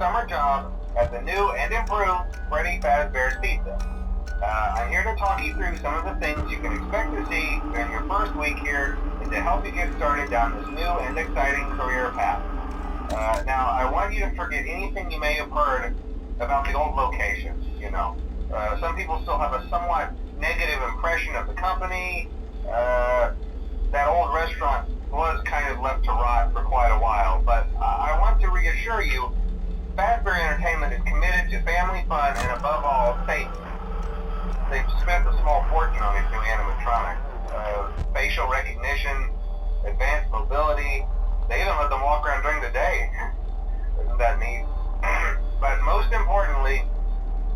summer job at the new and improved Freddy Fazbear's Pizza. I'm here to talk you through some of the things you can expect to see during your first week here and to help you get started down this new and exciting career path. Now, I want you to forget anything you may have heard about the old location. Some people still have a somewhat negative impression of the company. That old restaurant was kind of left to rot for quite a while, but I want to reassure you, Fazbear Entertainment is committed to family fun and above all, safety. They've spent a small fortune on these new animatronics. Facial recognition, advanced mobility, they even let them walk around during the day. Isn't that neat? But most importantly,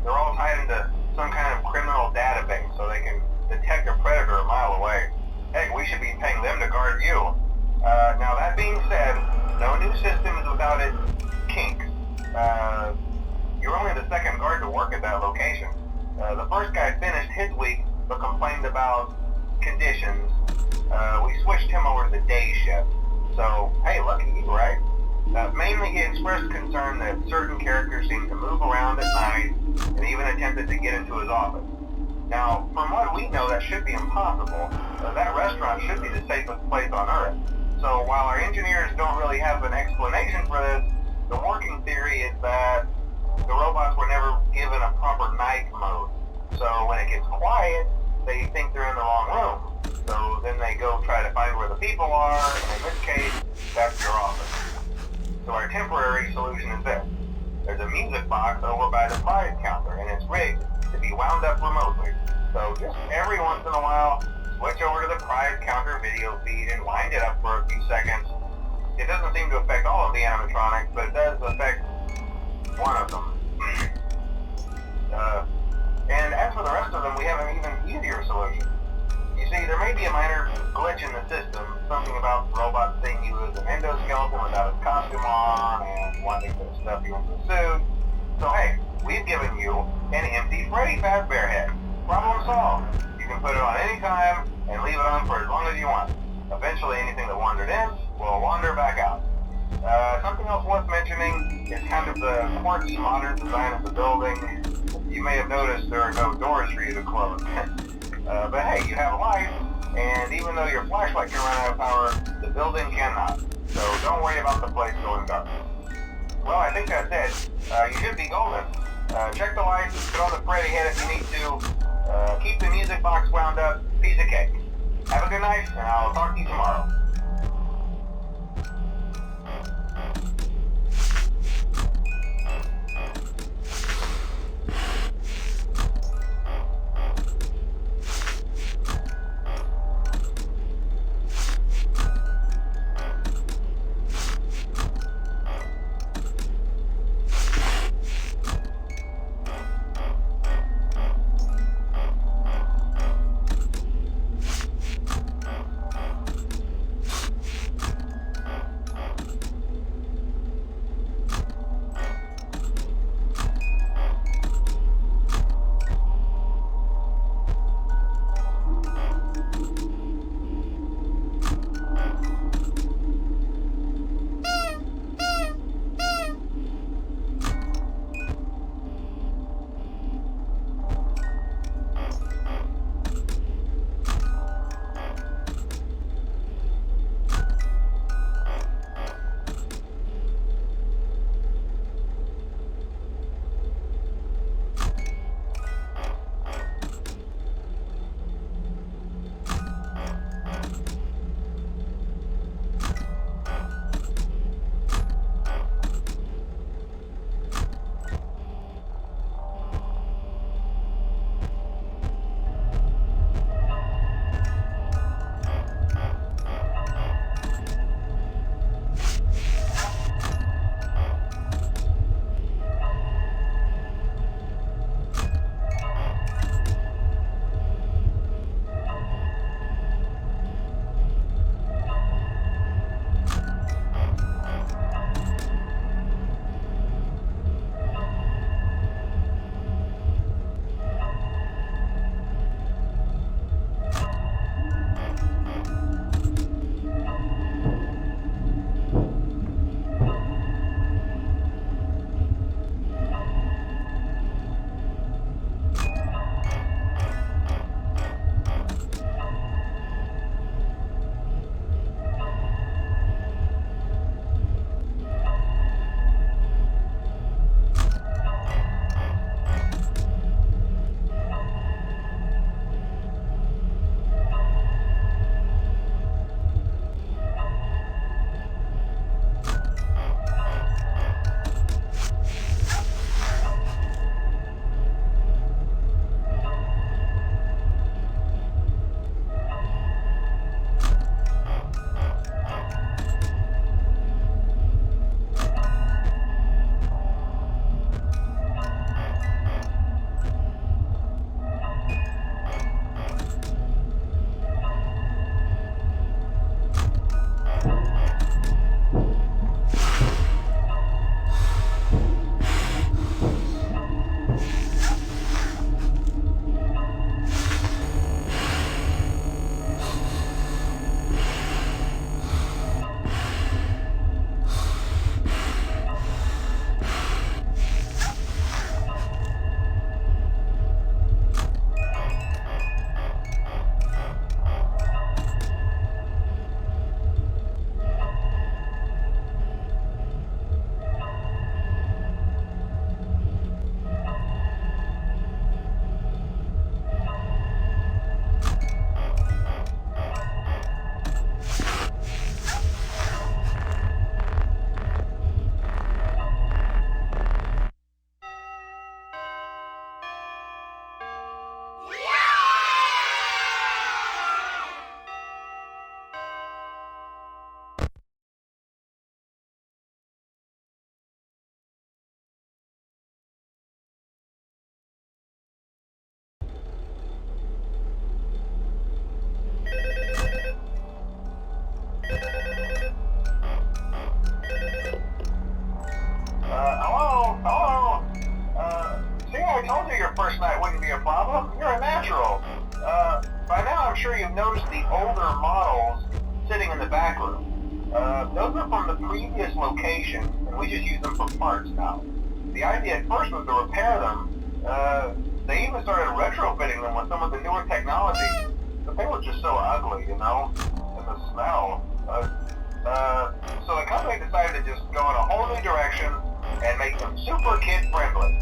they're all tied into some kind of criminal database so they can detect a predator a mile away. Heck, we should be paying them to guard you. Now that being said, no new system is without its kinks. You're only the second guard to work at that location. The first guy finished his week but complained about conditions. We switched him over to the day shift. So, hey, lucky you, right? Mainly he expressed concern that certain characters seemed to move around at night and even attempted to get into his office. Now, from what we know, that should be impossible. That restaurant should be the safest place on Earth. So while our engineers don't really have an explanation for this, the working theory is that the robots were never given a proper night mode. So when it gets quiet, they think they're in the wrong room. So then they go try to find where the people are, and in this case, that's your office. So our temporary solution is this. There's a music box over by the prize counter, and it's rigged to be wound up remotely. So just every once in a while, switch over to the prize counter video feed and wind it up for a few seconds. It doesn't seem to affect all of the animatronics, but it does affect one of them. And as for the rest of them, we have an even easier solution. You see, there may be a minor glitch in the system, something about robots seeing you as an endoskeleton without his costume on, and wanting to stuff you into a suit. So hey, we've given you an empty Freddy Fazbear head. Problem solved. You can put it on any time and leave it on for as long as you want. Eventually anything that wandered in will wander back out. Something else worth mentioning is kind of the quartz modern design of the building. You may have noticed there are no doors for you to close. But hey, you have lights, and even though your flashlight can run out of power, the building cannot. So don't worry about the place going dark. Well, I think that's it. You should be golden. Check the lights, put on the Freddy head if you need to. Keep the music box wound up, piece of cake. Have a good night, and I'll talk to you tomorrow. first night wouldn't be a problem. You're a natural. By now I'm sure you've noticed the older models sitting in the back room. Those are from the previous location, and we just use them for parts now. The idea at first was to repair them. They even started retrofitting them with some of the newer technology, but they were just so ugly, you know, and the smell. So the company decided to just go in a whole new direction and make them super kid-friendly.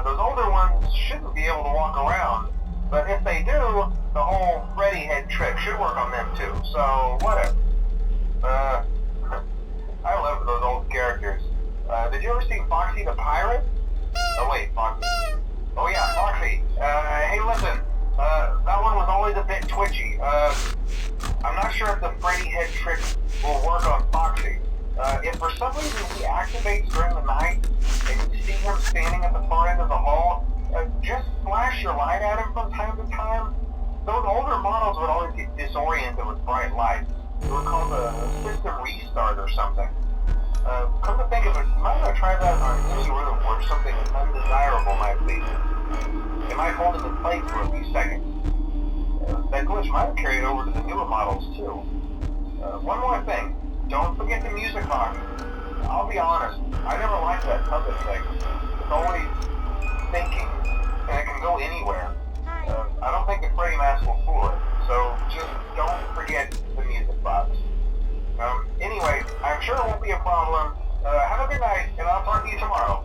Those older ones shouldn't be able to walk around, but if they do, the whole Freddy head trick should work on them too, so whatever. I love those old characters. Did you ever see Foxy the Pirate? Oh wait, Foxy. Oh yeah, Foxy. Hey listen, that one was always a bit twitchy. I'm not sure if the Freddy head trick will work on Foxy. If for some reason he activates during the night, and you see him standing at the far end of the hall, just flash your light at him from time to time. Those older models would always get disoriented with bright lights. It was called a system restart or something. Come to think of it, you might want to try that on any room where something undesirable might be. It might hold it in place for a few seconds. That glitch might have carried over to the newer models too. One more thing, don't forget the music box. I'll be honest, I never liked that puppet thing. It's always thinking, and it can go anywhere. I don't think the Freddy mask will fool it, so just don't forget the music box. Anyway, I'm sure it won't be a problem. Have a good night, and I'll talk to you tomorrow.